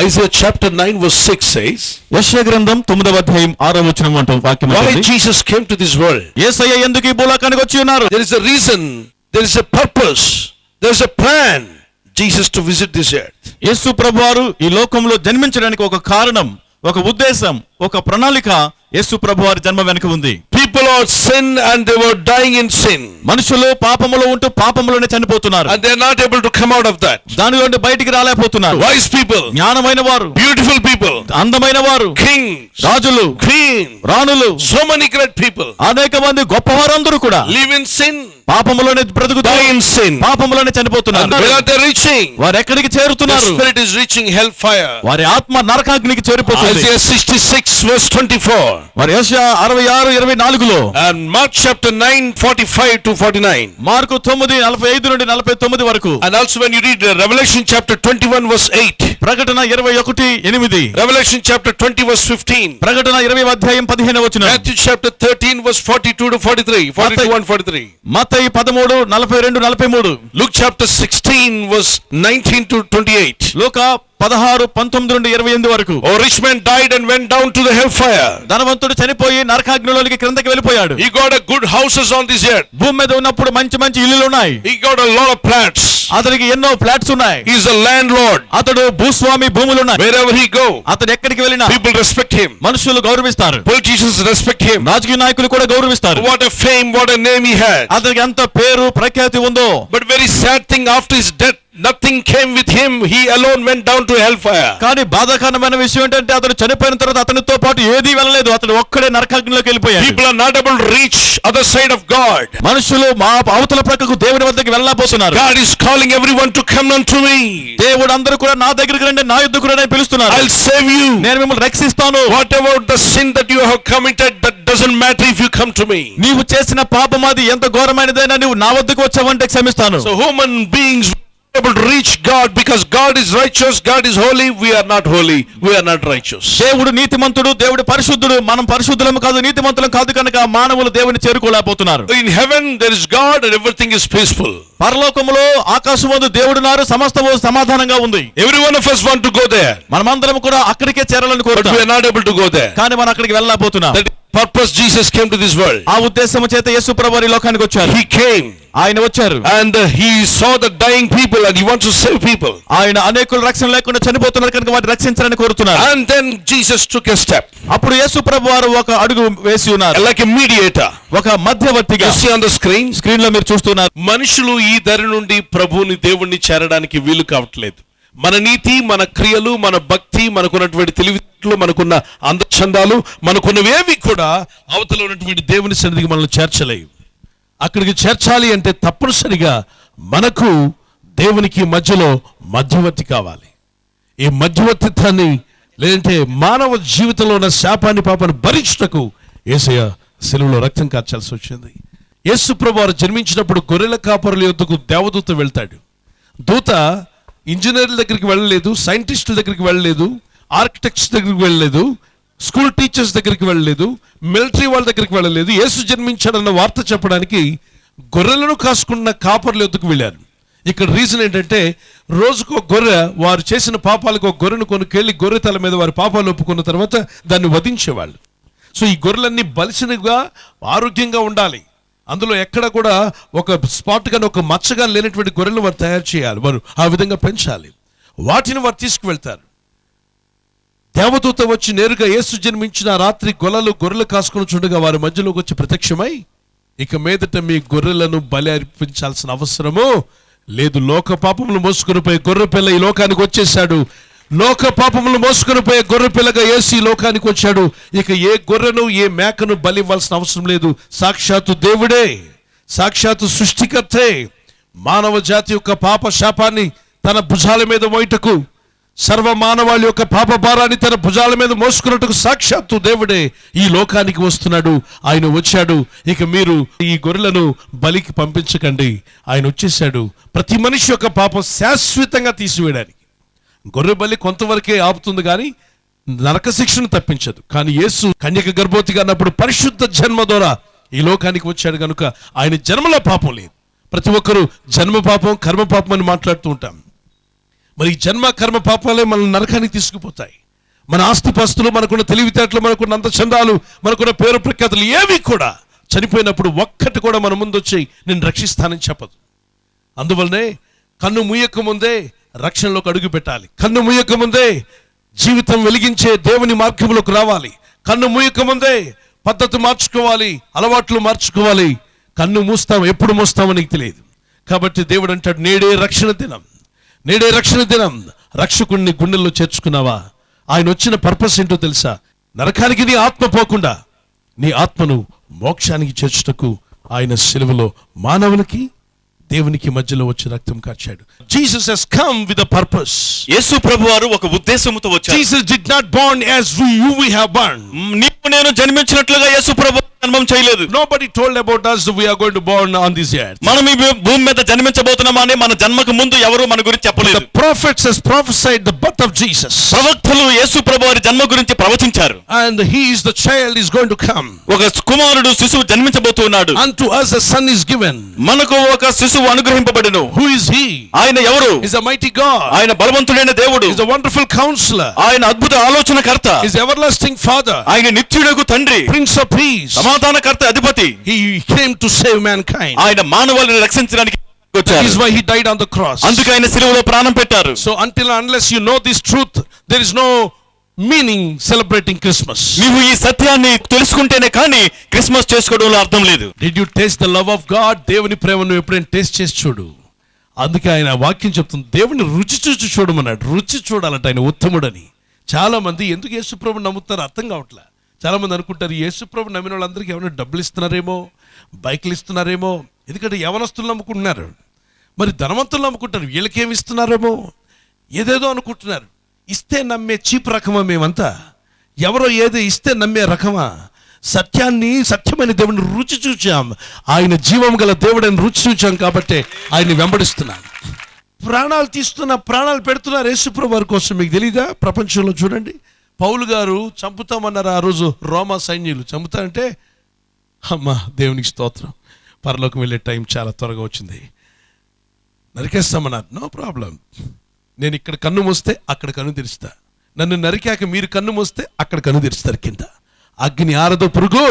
Isaiah chapter 9 verse 6 says, యెషయా గ్రంథం 9వ అధ్యాయం 6వ వచనం అంటూ వాక్యం why ఉంది. Jesus came to this world. యేసయ్య ఎందుకు ఈ భూలోకానికి వచ్చి ఉన్నారు? There is a reason, there is a purpose, there is a plan Jesus to visit this earth. యేసు ప్రభువారు ఈ లోకంలో జన్మించడానికి ఒక కారణం, ఒక ఉద్దేశం, ఒక ప్రణాళిక యేసు ప్రభువారి జన్మ వెనుక ఉంది. People are sin and they were dying in sin. మనుషులు పాపములో ఉంటూ పాపములోనే చనిపోతున్నారు. And they are not able to come out of that. దాని నుండి బయటికి రాలేకపోతున్నారు. Wise people, జ్ఞానమైన వారు, beautiful people, అందమైన వారు, kings, రాజులు, queens, రాణులు, so many great people అనేక మంది గొప్పవారందరూ కూడా live in sin, పాపములోనే బ్రతుకుతారు, die in sin. పాపములోనే చనిపోతున్నారు. And where are they reaching? వారు ఎక్కడికి The చేరుతున్నారు? spirit is reaching hellfire. వారి ఆత్మ నరకాగ్నికి చేరిపోతుంది. Isaiah 66 verse 24. వారి యెషయా 66:24లో And Mark chapter 9 45 to 49. Mark 9:45 నుండి 49 వరకు. And also when you read Revelation chapter 21 verse 8. ప్రకటన 21:8, Revelation chapter 20 verse 15. ప్రకటన 20వ అధ్యాయం 15వ వచనం, Matthew chapter 13 verse 42 to 43, 42 and 43. Mattayi 13:42-43, Luke chapter 16 verse 19 to 28. లూకా 16:19 నుండి 28 వరకు. Oh, rich man died and went down to the hellfire. ధనవంతుడు చనిపోయి నరకాగ్నిలోనికి క్రిందకి వెళ్ళిపోయాడు. He got a good houses on this earth. భూమి మీద ఉన్నప్పుడు మంచి మంచి ఇల్లులు ఉన్నాయి. He got a lot of flats. అతనికి ఎన్నో ఫ్లాట్స్ ఉన్నాయి. He is a landlord. అతడు భూస్వామి, భూములు ఉన్నాయి. Wherever he go, అతడు ఎక్కడికి వెళ్ళినా people respect him. మనుషులు గౌరవిస్తారు. Politicians respect him. రాజకీయ నాయకులు కూడా గౌరవిస్తారు. What a fame, what a name he had. అతనికి ఎంత పేరు ప్రఖ్యాతి ఉందో. But very sad thing, after his death, nothing came with him. He alone went down to hellfire. కానీ బాధాకరమైన విషయం ఏంటంటే అతడు చనిపోయిన తర్వాత అతనితో పాటు ఏదీ వెళ్ళలేదు. అతడు ఒక్కడే నరకాగ్నిలోకి వెళ్ళిపోయాడు. People are not able to reach other side of God. మనుషులు మా అవతల ప్రక్కకు దేవుని వద్దకు వెళ్ళలేకపోతున్నారు. God is calling everyone to come unto me. దేవుడు అందరూ కూడా నా దగ్గరికి రండి, నా యుద్ధకు రండి అని పిలుస్తున్నారు. I'll save you. నేను మిమ్మల్ని రక్షిస్తాను. Whatever the sin that you have committed, that doesn't matter if you come to me. నీవు చేసిన పాపం అది ఎంత ఘోరమైనదైనా నువ్వు నా వద్దకు వచ్చావంటే క్షమిస్తాను. So human beings able to reach God because God is righteous, God is holy, we are not holy, we are not righteous. దేవుడు నీతిమంతుడు, దేవుడు పరిశుద్ధుడు, మనం పరిశుద్ధులం కాదు, నీతిమంతులం కాదు కనుక మానవులు దేవుని చేరుకోలేకపోతున్నారు. In heaven there is God and everything is peaceful. పరలోకములో ఆకాశమందు దేవుడున్నారు, సమస్తము సమాధానంగా ఉంది. Every one of us want to go there. మనమందరం కూడా అక్కడికే చేరాలని But కోరుతాం. we are not able to go there. కానీ మనం అక్కడికి వెళ్ళలేకపోతున్నాం. That purpose Jesus came to this world. ఆ ఉద్దేశం చేత యేసు ప్రభువు ఈ లోకానికి వచ్చారు. He came ఆయన వచ్చారు and he saw the dying people and he wants to save people. ఆయన అనేకులు రక్షణ లేకుండా చనిపోతున్నారు కనుక వారిని రక్షించాలని కోరుతున్నారు. And then Jesus took a step. అప్పుడు యేసు ప్రభువు వారు ఒక అడుగు వేసి ఉన్నారు. Like a mediator. ఒక మధ్యవర్తిగా. You see on the screen? Screen లో మీరు చూస్తున్నారు. మనుషులు ఈ దరి నుండి ప్రభువుని దేవుణ్ణి చేరడానికి వీలు కావట్లేదు. మన నీతి, మన క్రియలు, మన భక్తి, మనకున్నటువంటి తెలివితేటలు, మనకున్న అందచందాలు, మనకున్నవేవి కూడా అవతల ఉన్నటువంటి దేవుని సన్నిధికి మనల్ని చేర్చలేవు. అక్కడికి చేర్చాలి అంటే తప్పనిసరిగా మనకు దేవునికి మధ్యలో మధ్యవర్తి కావాలి. ఈ మధ్యవర్తిత్వాన్ని లేదంటే మానవ జీవితంలో ఉన్న శాపాన్ని, పాపాన్ని భరించుటకు యేసయ్య శిలువలో రక్తం కార్చాల్సి వచ్చింది. యేసు ప్రభువు జన్మించినప్పుడు గొర్రెల కాపరుల యొద్దకు దేవదూత వెళ్తాడు. దూత ఇంజనీర్ల దగ్గరికి వెళ్ళలేదు, సైంటిస్టుల దగ్గరికి వెళ్ళలేదు, ఆర్కిటెక్ట్స్ దగ్గరికి వెళ్ళలేదు, స్కూల్ టీచర్స్ దగ్గరికి వెళ్ళలేదు, మిలిటరీ వాళ్ళ దగ్గరికి వెళ్ళలేదు. యేసు జన్మించాడన్న వార్త చెప్పడానికి గొర్రెలను కాసుకున్న కాపర్ల యొద్దకు వెళ్ళారు. ఇక్కడ రీజన్ ఏంటంటే రోజుకు ఒక గొర్రె, వారు చేసిన పాపాలకు ఒక గొర్రెను కొనుకెళ్ళి గొర్రె తల మీద వారి పాపాలు ఒప్పుకున్న తర్వాత దాన్ని వధించేవాళ్ళు. సో ఈ గొర్రెలన్నీ బలిసినగా ఆరోగ్యంగా ఉండాలి. అందులో ఎక్కడ కూడా ఒక స్పాట్ కానీ ఒక మచ్చగా లేనటువంటి గొర్రెలు వారు తయారు చేయాలి, వారు ఆ విధంగా పెంచాలి. వాటిని వారు తీసుకువెళ్తారు. దేవదూత వచ్చి నేరుగా యేసు జన్మించిన రాత్రి గొర్రెలు కాసుకుని చూడగా వారి మధ్యలోకి వచ్చి ప్రత్యక్షమై, ఇక మీదట మీ గొర్రెలను బలి అర్పించాల్సిన అవసరము లేదు. లోక పాపములు మోసుకుని పోయే గొర్రె పిల్ల ఈ లోకానికి వచ్చేసాడు. లోక పాపములు మోసుకుని పోయే గొర్రె పిల్లగా యేసు ఈ లోకానికి వచ్చాడు. ఇక ఏ గొర్రెను, ఏ మేకను బలి ఇవ్వాల్సిన అవసరం లేదు. సాక్షాత్తు దేవుడే, సాక్షాత్తు సృష్టికర్తే మానవ జాతి యొక్క పాప శాపాన్ని తన భుజాల మీద మోయుటకు, సర్వ మానవాళి యొక్క పాప భారాన్ని తన భుజాల మీద మోసుకున్నట్టుకు సాక్షాత్తు దేవుడే ఈ లోకానికి వస్తున్నాడు. ఆయన వచ్చాడు. ఇక మీరు ఈ గొర్రెలను బలికి పంపించకండి. ఆయన వచ్చేసాడు ప్రతి మనిషి యొక్క పాపం శాశ్వతంగా తీసివేయడానికి. గొర్రె బలి కొంతవరకే ఆపుతుంది కానీ నరక శిక్షను తప్పించదు. కానీ యేసు కన్యక గర్భవతిగా అన్నప్పుడు పరిశుద్ధ జన్మ ద్వారా ఈ లోకానికి వచ్చాడు కనుక ఆయన జన్మలో పాపం లేదు. ప్రతి ఒక్కరూ జన్మ పాపం, కర్మ పాపం అని మాట్లాడుతూ ఉంటాం. మరి ఈ జన్మ కర్మ పాపాలే మన నరకానికి తీసుకుపోతాయి. మన ఆస్తిపాస్తులు, మనకున్న తెలివితేటలు, మనకున్న అందచందాలు, మనకున్న పేరు ప్రఖ్యాతులు ఏవి కూడా చనిపోయినప్పుడు ఒక్కటి కూడా మన ముందు వచ్చి నేను రక్షిస్తానని చెప్పదు. అందువల్లనే కన్ను మూయక ముందే రక్షణలోకి అడుగు పెట్టాలి. కన్ను మూయక ముందే జీవితం వెలిగించే దేవుని మార్గంలోకి రావాలి. కన్ను మూయక ముందే పద్ధతి మార్చుకోవాలి, అలవాట్లు మార్చుకోవాలి. కన్ను మూస్తాం, ఎప్పుడు మూస్తామో నీకు తెలియదు. కాబట్టి దేవుడు అంటాడు, నేడే రక్షణ దినం, నేడే రక్షణ దినం. రక్షకుడిని గుండెల్లో చేర్చుకున్నావా? ఆయన వచ్చిన పర్పస్ ఏంటో తెలుసా? నరకానికి నీ ఆత్మ పోకుండా నీ ఆత్మను మోక్షానికి చేర్చుటకు ఆయన సిలువలో మానవులకి దేవునికి మధ్యలో వచ్చి రక్తం కార్చాడు. Jesus has come with a purpose. యేసు ప్రభువారు ఒక ఉద్దేశముతో వచ్చారు. Jesus did not born as we have born. నీవు నేను జన్మించినట్లుగా యేసు ప్రభు జన్మం చేయలేదు. Nobody told about us we are going to born on this earth. మనం ఈ భూమి మీద జన్మించబోతున్నామని మన జన్మకు ముందు ఎవరు మన గురించి చెప్పలేదు. The prophets has prophesied the birth of Jesus. ప్రవక్తలు యేసు ప్రభువారి జన్మ గురించి ప్రవచించారు. And he is the child is going to come. ఒక కుమారుడు శిశువు జన్మించబోతున్నాడు. Unto us a son is given. మనకు ఒక శిశువు అనుగ్రహింపబడును. Who is he? ఆయన ఎవరు? Is a mighty God. ఆయన బలవంతుడైన దేవుడు. Is a wonderful counselor. ఆయన అద్భుత ఆలోచనకర్త. Is everlasting father. ఆయన నిత్యుడగు తండ్రి. Prince of peace. సమాధానకర్త అధిపతి. He came to save mankind. ఆయన మానవాళిని రక్షించడానికి వచ్చారు. That is why he died on the cross. అందుకే ఆయన శిలువలో ప్రాణం పెట్టారు. So unless you know this truth, there is no meaning celebrating Christmas. నీవు ఈ సత్యాన్ని తెలుసుకుంటేనే కానీ క్రిస్మస్ చేసుకోవడంలో అర్థం లేదు. Did you taste the love of God? దేవుని ప్రేమను ఎప్పుడైనా టేస్ట్ చేసి చూడు. అందుకే ఆయన వాక్యం చెప్తుంది, దేవుని రుచి చూసి చూడమన్నాడు. రుచి చూడాలంట ఆయన ఉత్తముడని. చాలా మంది ఎందుకు యేసుప్రభుని నమ్ముతారో అర్థం కావట్లే. చాలా మంది అనుకుంటారు యేసుప్రభు నమ్మిన వాళ్ళందరికీ ఏమైనా డబ్బులు ఇస్తున్నారేమో, బైకులు ఇస్తున్నారేమో. ఎందుకంటే యవనస్తులు నమ్ముకుంటున్నారు, మరి ధనవంతులు నమ్ముకుంటారు, వీళ్ళకేమి ఇస్తున్నారేమో, ఏదేదో అనుకుంటున్నారు. ఇస్తే నమ్మే చీప్ రకమా మేమంతా? ఎవరో ఏదో ఇస్తే నమ్మే రకమా? సత్యమైన దేవుడిని రుచి చూచాం. ఆయన జీవం గల దేవుడిని రుచి చూచాం కాబట్టి ఆయన్ని వెంబడిస్తున్నాను. ప్రాణాలు తీస్తున్నా, ప్రాణాలు పెడుతున్నారు యేసుప్రభు వారి కోసం. మీకు తెలీదా? ప్రపంచంలో చూడండి, పౌలు గారు చంపుతామన్నారు ఆ రోజు. రోమా సైన్యులు చంపుతారంటే, అమ్మా దేవునికి స్తోత్రం, పరలోకం వెళ్ళే టైం చాలా త్వరగా వచ్చింది, నరికేస్తామన్నారు. నో ప్రాబ్లం, నేను ఇక్కడ కన్ను మూస్తే అక్కడ కన్ను తెరుస్తా. నన్ను నరికాక మీరు కన్ను మూస్తే అక్కడ కన్ను తెరుస్తారు. కింద అగ్ని ఆరదు, పురుగు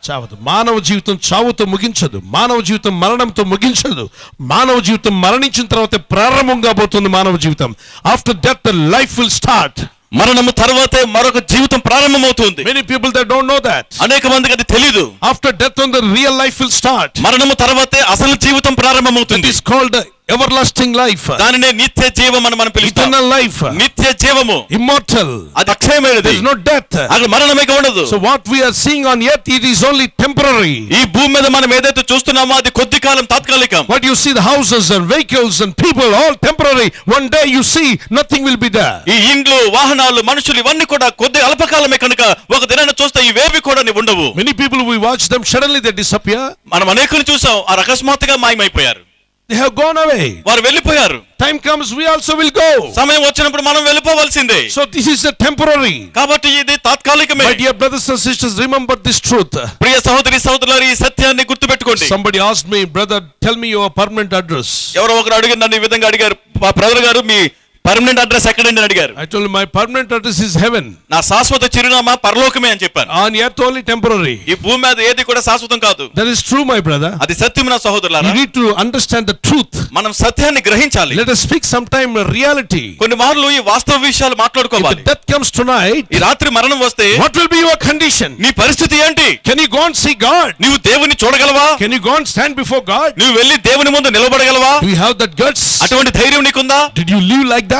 చావదు. మానవ జీవితం చావుతో ముగించదు, మానవ జీవితం మరణంతో ముగించదు. మానవ జీవితం మరణించిన తర్వాత ప్రారంభంగా పోతుంది మానవ జీవితం. After death the life will start. మరణము తర్వాతే మరొక జీవితం ప్రారంభమవుతుంది. Many people that don't know that. అనేక మందికి అది తెలియదు. After death on the real life will start. మరణము తర్వాతే అసలు జీవితం ప్రారంభమవుతుంది. It is called everlasting life. దానినే నిత్య జీవం అని మనం పిలుస్తాం. Eternal life. నిత్య జీవము. Immortal. అది అక్షయమైనది. There is no death. అక్కడ మరణమే ఉండదు. So what we are seeing on earth, it is only temporary. ఈ భూమి మీద మనం ఏదైతే చూస్తున్నామో అది కొద్ది కాలం, తాత్కాలికం. What you see, the houses and vehicles and people, all temporary. One day you see nothing will be there. ఈ ఇండ్లు, వాహనాలు, మనుషులు ఇవన్నీ కూడా కొద్ది అల్పకాలమే కనుక ఒక దినాన్ని చూస్తే ఇవేవి కూడా ఉండవు. Many people we watch them, suddenly they disappear. మనం అనేకులు చూసాం, ఆ అకస్మాత్తుగా మాయమైపోయారు. They have gone away. వారు వెళ్ళిపోయారు. Time comes, we also will go. సమయం వచ్చినప్పుడు మనం వెళ్ళిపోవాల్సిందే. So this is a temporary. కాబట్టి ఇది తాత్కాలికమే. My dear brothers and sisters, remember this truth. ప్రియ సహోదరి సహోదరులారా, ఈ సత్యాన్ని గుర్తుపెట్టుకోండి. Somebody asked me, brother, tell me your permanent address. ఎవరో ఒకరు అడిగారు, నన్ను ఈ విధంగా అడిగారు, బ్రదర్ గారు మీ పర్మనెంట్ అడ్రస్ ఎక్కడండి అని అడిగారు. I told him my permanent address is heaven. నా శాశ్వత చిరునామా పరలోకమే అని చెప్పాను. On earth only temporary. ఈ భూమి మీద ఏది కూడా శాశ్వతం కాదు. That is true, my brother. అది సత్యం నా సహోదరులారా. You need to understand the truth. మనం సత్యాన్ని గ్రహించాలి. Let us speak sometime reality. కొన్ని మార్లు ఈ వాస్తవ విషయాలు మాట్లాడుకోవాలి. If death comes tonight, ఈ రాత్రి మరణం వస్తే what will be your condition? నీ పరిస్థితి ఏంటి? Can you go and see God? నీవు దేవుని చూడగలవా? Can you go and stand before God? నువ్వు వెళ్ళి దేవుని ముందు నిలబడగలవా? Do you have that guts? అటువంటి ధైర్యం నీకుందా? Did you live like that?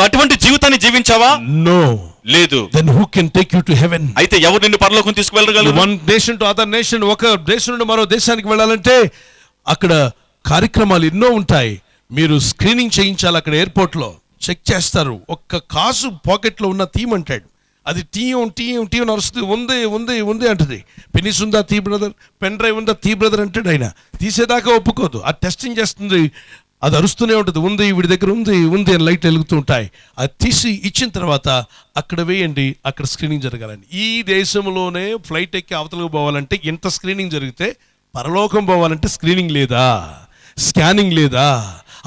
అటువంటి జీవితాన్ని జీవించావా? No. లేదు. Then who can take you to heaven? అయితే ఎవరు నిన్ను పరలోకం తీసుకువెళ్ళగలరు? One nation to other nation, ఒక దేశం నుండి మరో దేశానికి వెళ్ళాలంటే అక్కడ కార్యక్రమాలు ఎన్నో ఉంటాయి. మీరు స్క్రీనింగ్ చేయించాలి. అక్కడ ఎయిర్పోర్ట్ లో చెక్ చేస్తారు. ఒక్క కాసు పాకెట్ లో ఉన్న తీయమంటాడు. అది టీయం నడుస్తుంది. ఉంది అంటది. పెనిస్ ఉందా తీ బ్రదర్, పెన్ డ్రైవ్ ఉందా తీ బ్రదర్ అంటాడు. ఆయన తీసేదాకా ఒప్పుకోదు. ఆ టెస్టింగ్ చేస్తుంది. అది అరుస్తూనే ఉంటుంది. ఉంది వీడి దగ్గర ఉంది అని లైట్ వెలుగుతూ ఉంటాయి. అది తీసి ఇచ్చిన తర్వాత అక్కడ వేయండి, అక్కడ స్క్రీనింగ్ జరగాలని. ఈ దేశంలోనే ఫ్లైట్ ఎక్కి అవతలకు పోవాలంటే ఇంత స్క్రీనింగ్ జరిగితే పరలోకం పోవాలంటే స్క్రీనింగ్ లేదా, స్కానింగ్ లేదా?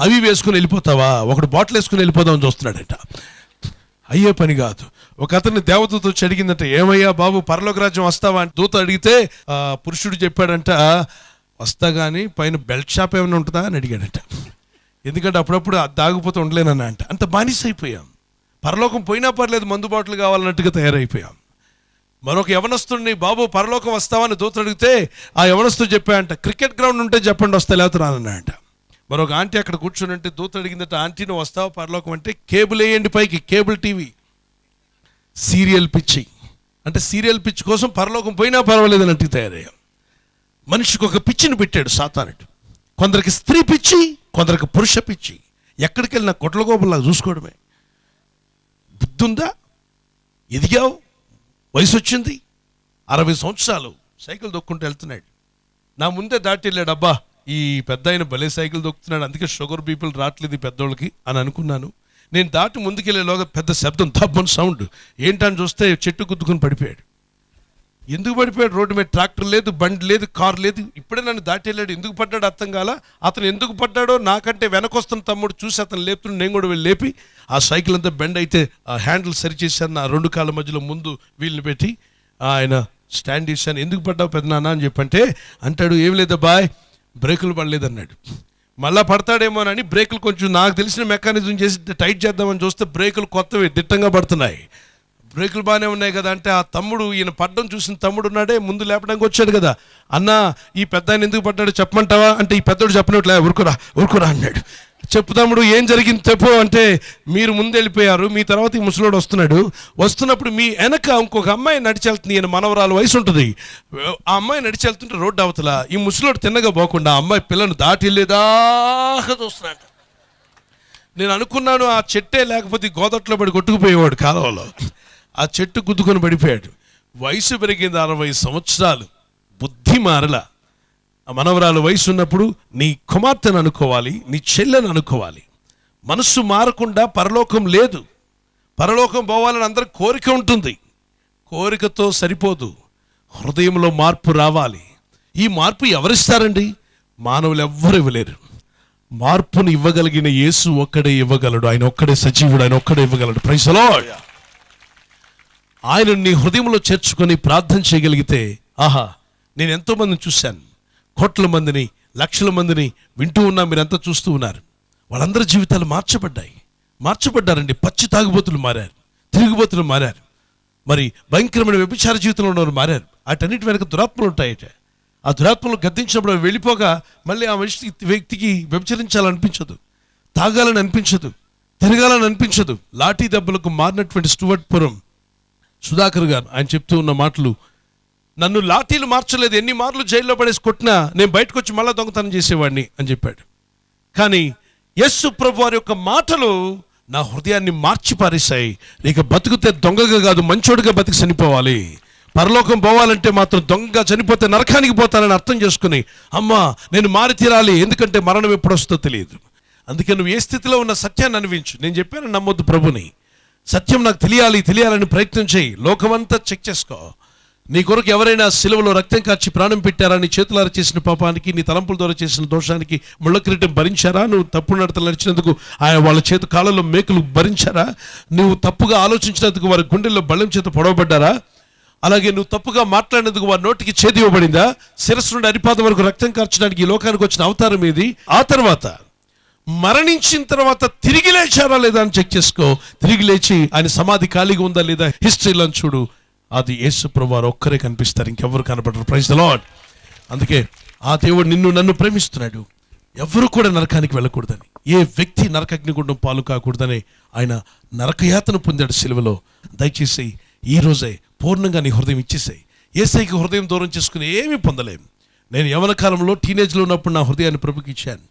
అవి వేసుకుని వెళ్ళిపోతావా, ఒకడు బాటిల్ వేసుకుని వెళ్ళిపోదామని చూస్తున్నాడట. అయ్యే పని కాదు. ఒక అతన్ని దేవదూత వచ్చి అడిగిందంట, ఏమయ్యా బాబు పరలోక రాజ్యం వస్తావా అని. దూత అడిగితే పురుషుడు చెప్పాడంట, వస్తా కానీ పైన బెల్ట్ షాప్ ఏమైనా ఉంటుందా అని అడిగాడట. ఎందుకంటే అప్పుడప్పుడు దాగిపోతూ ఉండలేనన్నా అంట. అంత బానిస అయిపోయాం. పరలోకం పోయినా పర్లేదు, మందు బాటలు కావాలన్నట్టుగా తయారైపోయాం. మరొక యవనస్తుడిని, బాబు పరలోకం వస్తావని దూత అడిగితే ఆ యవనస్తుడు చెప్పాడంట, క్రికెట్ గ్రౌండ్ ఉంటే చెప్పండి వస్తా, లేకపోతే రానన్నాడంట. మరొక ఆంటీ అక్కడ కూర్చొని అంటే దూత అడిగిందట, ఆంటీ నువ్వు వస్తావా పరలోకం అంటే, కేబుల్ వేయండి పైకి, కేబుల్ టీవీ. సీరియల్ పిచ్చి అంటే సీరియల్ పిచ్చి కోసం పరలోకం పోయినా పర్వాలేదు అన్నట్టు తయారయ్యాం. మనిషికి ఒక పిచ్చిని పెట్టాడు సాతానుడు. కొందరికి స్త్రీ పిచ్చి, కొందరికి పురుష పిచ్చి. ఎక్కడికి వెళ్ళినా కొట్ల గోపులాగా చూసుకోవడమే. బుద్ధుందా? ఎదిగావు, వయసు వచ్చింది, 60 సంవత్సరాలు, సైకిల్ దొక్కుంటూ వెళ్తున్నాడు. నా ముందే దాటి వెళ్ళాడు, అబ్బా ఈ పెద్ద ఆయన భలే సైకిల్ దొక్కుతున్నాడు, అందుకే షుగర్ బీపీలు రావట్లేదు ఈ పెద్దోళ్ళకి అని అనుకున్నాను. నేను దాటి ముందుకెళ్ళేలోగా పెద్ద శబ్దం, దబ్బని సౌండ్. ఏంటని చూస్తే చెట్టు గుద్దుకుని పడిపోయాడు. ఎందుకు పడిపోయాడు? రోడ్డు మీద ట్రాక్టర్ లేదు, బండి లేదు, కారు లేదు. ఇప్పుడే నన్ను దాటి వెళ్ళాడు. ఎందుకు పడ్డాడు అర్థం కాల. అతను ఎందుకు పడ్డాడో నాకంటే వెనకొస్తున్న తమ్ముడు చూసి అతను లేపుతున్న, నేను కూడా వెళ్ళి లేపి ఆ సైకిల్ అంతా బెండ్ అయితే ఆ హ్యాండిల్ సరిచేశాను. నా 2 కాళ్ళ మధ్యలో ముందు వీళ్ళని పెట్టి ఆయన స్టాండ్ చేశాను. ఎందుకు పడ్డావు పెద్దనాన్న అని చెప్పంటే అంటాడు, ఏం లేదా బాయ్, బ్రేకులు పడలేదన్నాడు. మళ్ళీ పడతాడేమోనని బ్రేకులు కొంచెం నాకు తెలిసిన మెకానిజం చేసి టైట్ చేద్దామని చూస్తే బ్రేకులు కొత్తవి దిట్టంగా పడుతున్నాయి. బ్రేకులు బాగానే ఉన్నాయి కదా అంటే ఆ తమ్ముడు, ఈయన పడ్డం చూసిన తమ్ముడు ఉన్నాడే ముందు లేపడానికి వచ్చాడు కదా, అన్న ఈ పెద్ద ఆయన ఎందుకు పడ్డాడు చెప్పమంటావా అంటే, ఈ పెద్దోడు చెప్పినట్లే, ఊరుకురా అన్నాడు. చెప్పు తమ్ముడు ఏం జరిగింది చెప్పు అంటే, మీరు ముందు వెళ్ళిపోయారు, మీ తర్వాత ఈ ముసలోడు వస్తున్నప్పుడు మీ వెనక ఇంకొక అమ్మాయి నడిచెళ్తుంది, ఈయన మనవరాలు వయసు ఉంటుంది. ఆ అమ్మాయి నడిచెళ్తుంటే రోడ్డు అవతల ఈ ముసలోడు తిన్నగా పోకుండా ఆ అమ్మాయి పిల్లను దాటి వెళ్ళేదాకా చూస్తున్నాడు. నేను అనుకున్నాను ఆ చెట్టే లేకపోతే గోదట్లో పడి కొట్టుకుపోయేవాడు కాలువలో. ఆ చెట్టు గుద్దుకొని పడిపోయాడు. వయసు పెరిగింది 60 సంవత్సరాలు, బుద్ధి మారల. ఆ మనవరాలు వయసు ఉన్నప్పుడు నీ కుమార్తెను అనుకోవాలి, నీ చెల్లెను అనుకోవాలి. మనస్సు మారకుండా పరలోకం లేదు. పరలోకం పోవాలని అందరికి కోరిక ఉంటుంది. కోరికతో సరిపోదు, హృదయంలో మార్పు రావాలి. ఈ మార్పు ఎవరిస్తారండి? మానవులు ఎవ్వరు ఇవ్వలేరు. మార్పును ఇవ్వగలిగిన యేసు ఒక్కడే ఇవ్వగలడు. ఆయన ఒక్కడే సజీవుడు, ఆయన ఒక్కడే ఇవ్వగలడు. Praise the lord. ఆయన నీ హృదయంలో చేర్చుకొని ప్రార్థన చేయగలిగితే, ఆహా, నేను ఎంతో మందిని చూశాను, కోట్ల మందిని, లక్షల మందిని వింటూ ఉన్నా, మీరంతా చూస్తూ ఉన్నారు. వాళ్ళందరి జీవితాలు మార్చబడ్డారండి. పచ్చి తాగుబోతులు మారారు, తిరుగుబోతులు మారారు, మరి భయంకరమైన వ్యభిచార జీవితంలో ఉన్నవారు మారారు. వాటన్నిటి వెనక దురాత్మలు ఉంటాయట. ఆ దురాత్మలు గద్దించినప్పుడు అవి వెళ్ళిపోగా మళ్ళీ ఆ వ్యక్తికి వ్యభిచరించాలనిపించదు, తాగాలని అనిపించదు, తిరగాలని అనిపించదు. లాఠీ దెబ్బలకు మారినటువంటి స్టూవర్ట్పురం సుధాకర్ గారు ఆయన చెప్తూ ఉన్న మాటలు, నన్ను లాఠీలు మార్చలేదు, ఎన్ని మార్లు జైల్లో పడేసి కొట్టినా నేను బయటకు వచ్చి మళ్ళీ దొంగతనం చేసేవాడిని అని చెప్పాడు. కానీ యేసు ప్రభు వారి యొక్క మాటలు నా హృదయాన్ని మార్చి పారేశాయి. నీకు బతుకుతే దొంగగా కాదు, మంచోడుగా బతికి చనిపోవాలి. పరలోకం పోవాలంటే మాత్రం దొంగగా చనిపోతే నరకానికి పోతానని అర్థం చేసుకుని, అమ్మా నేను మారి తీరాలి, ఎందుకంటే మరణం ఎప్పుడు వస్తుందో తెలియదు. అందుకే నువ్వు ఏ స్థితిలో ఉన్న సత్యాన్ని అనుభవించు. నేను చెప్పాను, నమ్మొద్దు ప్రభుని. సత్యం నాకు తెలియాలని ప్రయత్నం చేయి. లోకమంతా చెక్ చేసుకో. నీ కొరకు ఎవరైనా సిలువలో రక్తం కార్చి ప్రాణం పెట్టారా? నీ చేతులారా చేసిన పాపానికి, నీ తలంపుల ద్వారా చేసిన దోషానికి ముళ్ళ కిరీటం భరించారా? నువ్వు తప్పు నడతలు నడిచినందుకు వాళ్ళ చేతి కాళ్ళలో మేకులు భరించారా? నువ్వు తప్పుగా ఆలోచించినందుకు వారి గుండెల్లో బళ్ళెం చేత పొడవబడ్డారా? అలాగే నువ్వు తప్పుగా మాట్లాడినందుకు వారి నోటికి చేతి ఇవ్వబడిందా? శిరస్సు నుండి అరిపాదం వరకు రక్తం కార్చడానికి ఈ లోకానికి వచ్చిన అవతారం ఏది? ఆ తర్వాత మరణించిన తర్వాత తిరిగి లేచారా లేదా అని చెక్ చేసుకో. తిరిగి లేచి ఆయన సమాధి ఖాళీగా ఉందా లేదా హిస్టరీలో చూడు. అది యేసు ప్రభువారు ఒక్కరే కనిపిస్తారు, ఇంకెవ్వరు కనపడరు. Praise the lord. అందుకే ఆ దేవుడు నన్ను ప్రేమిస్తున్నాడు. ఎవరు కూడా నరకానికి వెళ్ళకూడదని, ఏ వ్యక్తి నరకాగ్నిగుండం పాలు కాకూడదని ఆయన నరకయాతను పొందాడు సిలువలో. దయచేసి ఈ రోజే పూర్ణంగా నీ హృదయం ఇచ్చేసాయి. యేసయ్యకి హృదయం దూరం చేసుకుని ఏమీ పొందలేం. నేను యవన కాలంలో టీనేజ్లో ఉన్నప్పుడు నా హృదయాన్ని ప్రభుకి ఇచ్చాను.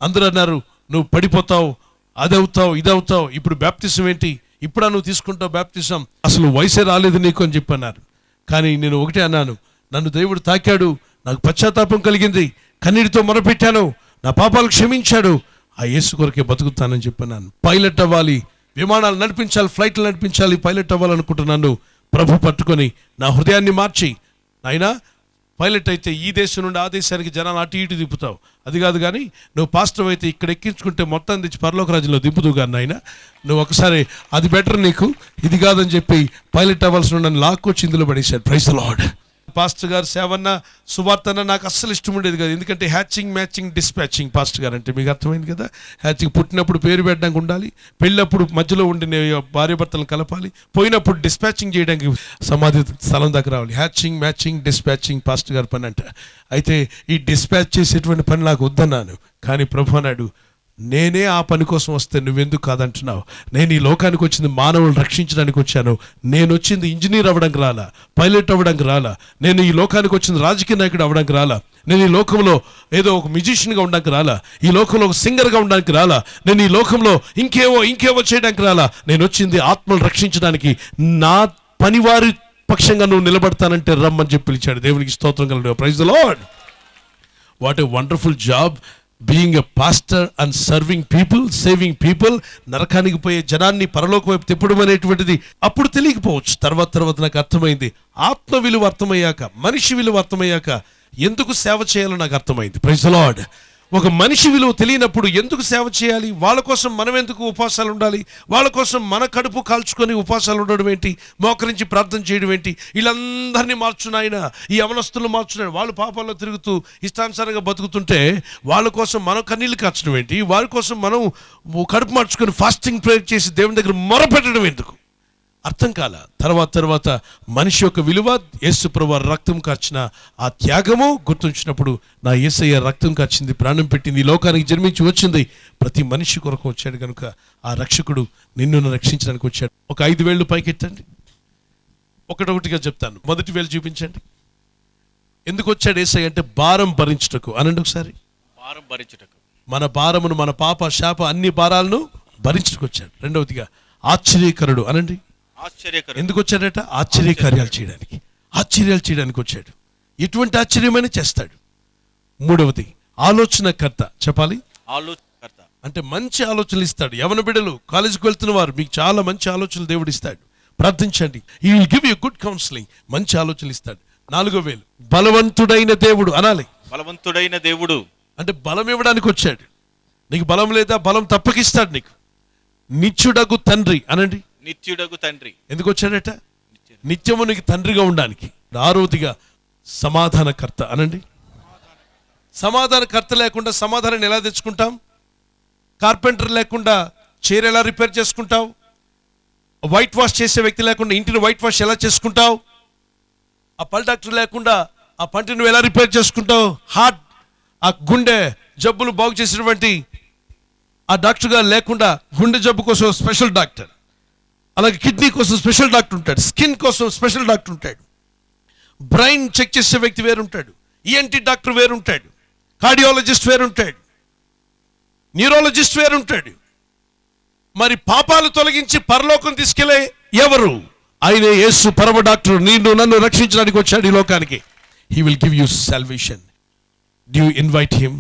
అందరూ అన్నారు, నువ్వు పడిపోతావు, అదవుతావు, ఇదవుతావు, ఇప్పుడు బ్యాప్తిసం ఏంటి, ఇప్పుడు నువ్వు తీసుకుంటావు బ్యాప్తిసం, అసలు వయసే రాలేదు నీకు అని చెప్పన్నారు. కానీ నేను ఒకటే అన్నాను, నన్ను దేవుడు తాకాడు, నాకు పశ్చాత్తాపం కలిగింది, కన్నీటితో మొరపెట్టాను, నా పాపాలు క్షమించాడు, ఆ యేసు కొరకే బతుకుతానని చెప్పన్నాను. పైలట్ అవ్వాలి, విమానాలు నడిపించాలి, ఫ్లైట్లు నడిపించాలి, పైలట్ అవ్వాలనుకుంటున్నాను. ప్రభు పట్టుకొని నా హృదయాన్ని మార్చి, నాయనా పైలట్ అయితే ఈ దేశం నుండి ఆ దేశానికి జనాలు అటు ఇటు తిప్పుతావు, అది కాదు. కానీ నువ్వు పాస్టర్ అయితే ఇక్కడ ఎక్కించుకుంటే మొత్తం తెచ్చి పరలోక రాజ్యంలో దింపుదు కానీ నాయన, నువ్వు ఒకసారి అది బెటర్ నీకు, ఇది కాదని చెప్పి పైలట్ అవ్వాల్సిన నన్ను లాక్కొచ్చి ఇందులో పడేశాడు. Praise the lord. పాస్టర్ గారు సేవన్న సువార్తన్న నాకు అస్సలు ఇష్టం ఉండేది కదా, ఎందుకంటే హ్యాచింగ్ మ్యాచింగ్ డిస్పాచింగ్ పాస్టర్ గారు అంటే మీకు అర్థమైంది కదా. హ్యాచింగ్ పుట్టినప్పుడు పేరు పెట్టడానికి ఉండాలి, పెళ్ళప్పుడు మధ్యలో ఉండి భార్య భర్తలను కలపాలి, పోయినప్పుడు డిస్పాచింగ్ చేయడానికి సమాధి స్థలం దగ్గర రావాలి. హ్యాచింగ్ మ్యాచింగ్ డిస్పాచింగ్ పాస్టర్ గారి పని అంట. అయితే ఈ డిస్పాచ్ చేసేటువంటి పని నాకు వద్దన్నాను, కానీ ప్రభు అన్నాడు, నేనే ఆ పని కోసం వస్తే నువ్వెందుకు కాదంటున్నావు? నేను ఈ లోకానికి వచ్చింది మానవులను రక్షించడానికి వచ్చాను. నేను వచ్చింది ఇంజనీర్ అవ్వడానికి రాలా, పైలట్ అవ్వడానికి రాలా. నేను ఈ లోకానికి వచ్చింది రాజకీయ నాయకుడు అవ్వడానికి రాలా. నేను ఈ లోకంలో ఏదో ఒక మ్యూజిషియన్గా ఉండడానికి రాలా. ఈ లోకంలో ఒక సింగర్గా ఉండడానికి రాలా. నేను ఈ లోకంలో ఇంకేవో చేయడానికి రాలా. నేను వచ్చింది ఆత్మలు రక్షించడానికి. నా పనివారి పక్షంగా నువ్వు నిలబడతానంటే రమ్మని చెప్పి పిలిచాడు. దేవునికి స్తోత్రం కలుగును. Praise the lord. What a wonderful job being a pastor and serving people, saving people. నరకానికి పోయే జనాన్ని పరలోక వైపు తిప్పడం అనేటువంటిది అప్పుడు తెలియకపోవచ్చు. తర్వాత నాకు అర్థమైంది. ఆత్మ విలువ అర్థమయ్యాక, మనిషి విలువ అర్థమయ్యాక ఎందుకు సేవ చేయాలో నాకు అర్థమైంది. Praise the lord. ఒక మనిషి విలువ తెలియనప్పుడు ఎందుకు సేవ చేయాలి, వాళ్ళ కోసం మనం ఎందుకు ఉపవాసాలు ఉండాలి, వాళ్ళ కోసం మన కడుపు కాల్చుకొని ఉపవాసాలు ఉండడం ఏంటి, మోకరించి ప్రార్థన చేయడం ఏంటి, వీళ్ళందరినీ మార్చున్నాయన, ఈ అవనస్తులు మార్చున్నాడు. వాళ్ళు పాపాల్లో తిరుగుతూ ఇష్టానుసారంగా బతుకుతుంటే వాళ్ళ కోసం మనం కన్నీళ్ళు కార్చడం ఏంటి, వారి కోసం మనం కడుపు మార్చుకొని ఫాస్టింగ్ ప్రేయర్ చేసి దేవుని దగ్గర మొరపెట్టడం ఎందుకు అర్థం కాల. తర్వాత మనిషి యొక్క విలువ, యేసు ప్రభువు రక్తం కార్చిన ఆ త్యాగము గుర్తుంచినప్పుడు, నా యేసయ్య రక్తం కార్చింది, ప్రాణం పెట్టింది, ఈ లోకానికి జన్మించి వచ్చింది, ప్రతి మనిషి కొరకు వచ్చాడు కనుక ఆ రక్షకుడు నిన్ను రక్షించడానికి వచ్చాడు. ఒక 5 వేళ్ళు పైకెట్టండి, ఒకటొకటిగా చెప్తాను. మొదటి వేలు చూపించండి. ఎందుకు వచ్చాడు యేసయ్య అంటే భారం భరించుటకు. అనండి ఒకసారి. భారం భరించుటకు, మన భారమును, మన పాప శాప అన్ని భారాలను భరించుటకు వచ్చాడు. రెండవదిగా ఆశ్చర్యకరుడు. అనండి. ఆశ్చర్యకరుడు. ఎందుకు వచ్చాడట? ఆశ్చర్యకార్యాలు చేయడానికి. ఆశ్చర్యాలు చేయడానికి వచ్చాడు. ఎటువంటి ఆశ్చర్యమైనా చేస్తాడు. మూడవది ఆలోచనకర్త. చెప్పాలి. ఆలోచనకర్త అంటే మంచి ఆలోచనలు ఇస్తాడు. యవన బిడ్డలు, కాలేజీకి వెళ్తున్న వారు, మీకు చాలా మంచి ఆలోచనలు దేవుడు ఇస్తాడు. ప్రార్థించండి. He will give you good counselling. మంచి ఆలోచనలు ఇస్తాడు. 4వ వేలు బలవంతుడైన దేవుడు అనాలి. బలవంతుడైన దేవుడు అంటే బలం ఇవ్వడానికి వచ్చాడు. నీకు బలం లేదా, బలం తప్పకిస్తాడు నీకు. నిత్యుడగు తండ్రి. అనండి. నిత్యుడగు తండ్రి. ఎందుకు వచ్చాడట? నిత్యము నీకు తండ్రిగా ఉండడానికి. 6వదిగా సమాధానకర్త. అనండి. సమాధానకర్త లేకుండా సమాధానాన్ని ఎలా తెచ్చుకుంటాం? కార్పెంటర్ లేకుండా చైర్ ఎలా రిపేర్ చేసుకుంటావు? వైట్ వాష్ చేసే వ్యక్తి లేకుండా ఇంటిని వైట్ వాష్ ఎలా చేసుకుంటావు? ఆ పల్ డాక్టర్ లేకుండా ఆ పంటిని నువ్వు ఎలా రిపేర్ చేసుకుంటావు? హార్ట్, ఆ గుండె జబ్బులు బాగు చేసినటువంటి ఆ డాక్టర్ గారు లేకుండా గుండె జబ్బు కోసం స్పెషల్ డాక్టర్, అలాగే కిడ్నీ కోసం స్పెషల్ డాక్టర్ ఉంటాడు, స్కిన్ కోసం స్పెషల్ డాక్టర్ ఉంటాడు, బ్రెయిన్ చెక్ చేసే వ్యక్తి వేరుంటాడు, ఈఎన్టీ డాక్టర్ వేరుంటాడు, కార్డియాలజిస్ట్ వేరుంటాడు, న్యూరాలజిస్ట్ వేరుంటాడు. మరి పాపాలు తొలగించి పరలోకం తీసుకెళ్లే ఎవరు? ఆయనే యేసు పరమ డాక్టర్. నిన్ను నన్ను రక్షించడానికి వచ్చాడు ఈ లోకానికి. He will give you salvation. Do you invite him?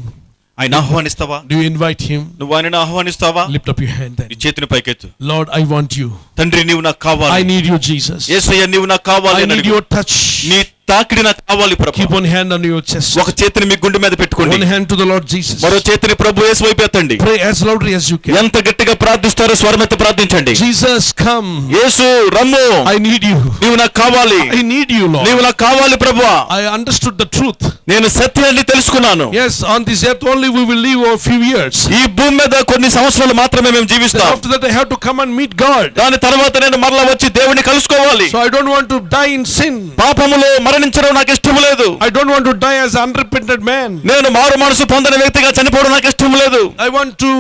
ఆయన ఆహ్వానిస్తావా? Do you invite him? నువ్వు ఆయనను ఆహ్వానిస్తావా? Lift up your hand. నీ చేతిని పైకెత్తు. Lord, I want you. తండ్రి, నీవు నాకు కావాలి. I need you Jesus. యేసయ్య, నీవు నాకు కావాలి. I need your touch. నీ తాకిడి నాకు కావాలి ప్రభు. Keep one hand on your chest. ఒక చేతిని మీ గుండె మీద పెట్టుకోండి. One hand to the lord Jesus. మరో చేతిని ప్రభు యేసు వైపు ఎత్తండి. ప్రే as loudly as you can. ఎంత గట్టిగా ప్రార్థిస్తారో స్వరమెత్తి ప్రార్థించండి. Jesus come. Yesu rum. I need you. నీవు నాకు కావాలి. I need you lord. నీవు నాకు కావాలి ప్రభువా. I understood the truth. నేను సత్యాన్ని తెలుసుకున్నాను. Yes, on this earth only we will live a few years. ఈ భూమి మీద కొన్ని సంవత్సరాలు మాత్రమే మేము జీవిస్తాం. After that I have to come and meet God. దాని తర్వాత నేను మరలా వచ్చి దేవుని కలుసుకోవాలి. So I don't want to die in sin. పాపములో మరణించడం నాకు ఇష్టం లేదు. I don't want to die as an unrepentant man. నేను మారు మనసు పొందని వ్యక్తిగా చనిపోవడం నాకు ఇష్టం లేదు. I want to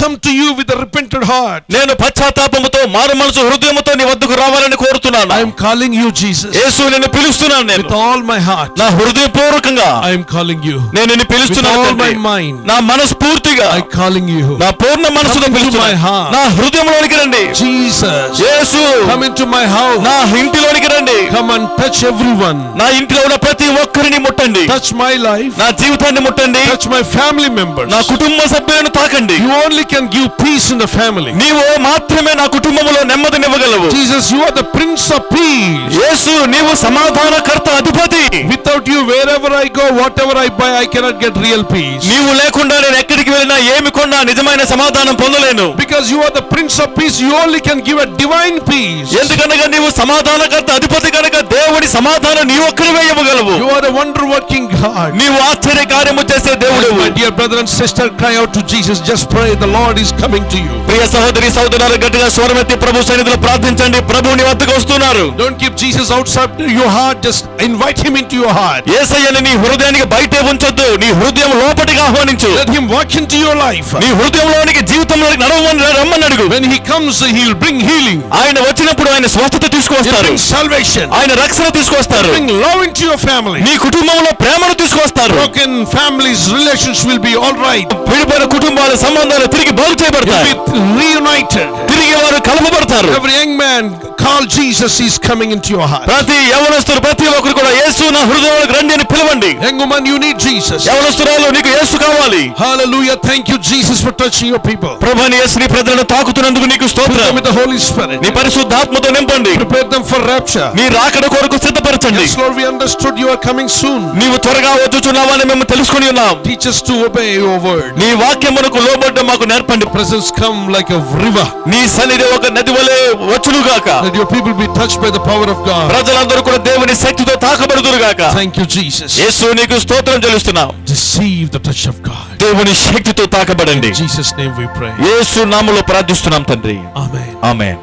come to you with a repentant heart. నేను పశ్చాత్తాపముతో మారు మనసు హృదయముతో నీ వద్దకు రావాలని కోరుతున్నాను. I am calling you Jesus. యేసు, నిన్ను పిలుస్తున్నాను. నేను with all my heart. నా హృదయపూర్వకంగా I am calling you. నేను నిన్ను పిలుస్తున్నాను. with all my mind. నా మనస్ఫూర్తిగా I calling you. నా పూర్ణ మనసుతో Come into పిలుస్తున్నాను. my heart. నా హృదయంలోనికి రండి. Jesus, Yesu, come into my house. నా ఇంటిలోనికి రండి. Come and touch everyone. నా ఇంటిలో ఉన్న ప్రతి ఒక్కరిని ముట్టండి. Touch my life. నా జీవితాన్ని ముట్టండి. Touch my family members. నా కుటుంబ సభ్యులను తాకండి. You only can give peace in the family. నీవు మాత్రమే నా కుటుంబంలో నెమ్మదినివ్వగలవు. Jesus, you are the Prince of Peace. యేసు, నీవు సమాధానకర్త, అధిపతి. With without you, wherever I go, whatever I buy, I cannot get real peace. నీవు లేకుండా నేను ఎక్కడికి వెళ్ళినా ఏమి కొన్నా నిజమైన సమాధానం పొందలేను. Because you are the Prince of Peace, you only can give a divine peace. ఎందుకనగా నీవు సమాధానకర్త అధిపతి కనుక దేవుని సమాధానం నీవు ఒక్కడివే ఇవ్వగలవు. You are a wonder working God. నీవు ఆశ్చర్య కార్యము చేసే దేవుడు. My dear brother and sister, cry out to Jesus. Just pray, the Lord is coming to you. ప్రియ సహోదరి సహోదరులు గట్టిగా స్వరమెత్తి ప్రభు సన్నిధిలో ప్రార్థించండి. ప్రభు నీ వద్దకు వస్తున్నారు. Don't keep Jesus outside your heart, just invite him into your heart. యేసయ్యని నీ హృదయానికి బయటే ఉంచొద్దు, నీ హృదయం లోపటికి ఆహ్వానించు. Let him walk into your life. నీ హృదయంలోనికి జీవితంలోనికి నడవమని రమ్మని అడుగు. When he comes, he will bring healing. ఆయన వచ్చినప్పుడు ఆయన స్వస్థత He'll తీసుకొస్తారు. bring salvation. ఆయన రక్షణ తీసుకొస్తారు. Bring love into your family. నీ కుటుంబంలో ప్రేమను తీసుకొస్తారు. Broken families, relations will be all right. విడిపోయిన కుటుంబాల సంబంధాలు తిరిగి బాగు చేయబడతాయి. Be reunited. తిరిగి వారు కలపబడతారు. Every young man, call Jesus, is coming into your heart. ప్రతి యవనస్తుడు ప్రతి ఒక్కరు కూడా యేసు నా హృదయంలోకి రండి అని పిలవండి. Young woman, you need Jesus. యవనస్తురాలు నీకు యేసు కావాలి. Hallelujah. Thank you, Jesus, for touching your people. ప్రభువైన యేసు నీ ప్రజలను తాకుతున్నందుకు నీకు Fill them స్తోత్రం. with the Holy Spirit. నీ పరిశుద్ధాత్మతో నింపండి. Prepare them for rapture. నీ రాకడ కొరకు సిద్ధపరచండి. Yes, Lord, we understood you are coming soon. నీవు త్వరగా వచ్చుచున్నావని మేము తెలుసుకొని ఉన్నాం. Teach us to obey your word. నీ వాక్యమునకు లోబడ్డ మాకు నేర్పండి. Presence come like a river. నీ సన్నిధి ఒక నది వలె వచ్చునుగాక. Let your people be touched by the power of God. ప్రజలందరూ కూడా దేవుని శక్తితో తాకబడుదురుగాక. Thank you, Jesus. యేసు నీకు స్తోత్రం చెల్లిస్తున్నాం. Receive the touch of God. దేవుని శక్తితో తాకబడండి. In Jesus' name we pray. యేసు నామములో ప్రార్థిస్తున్నాం తండ్రి. Amen. ఆమేన్.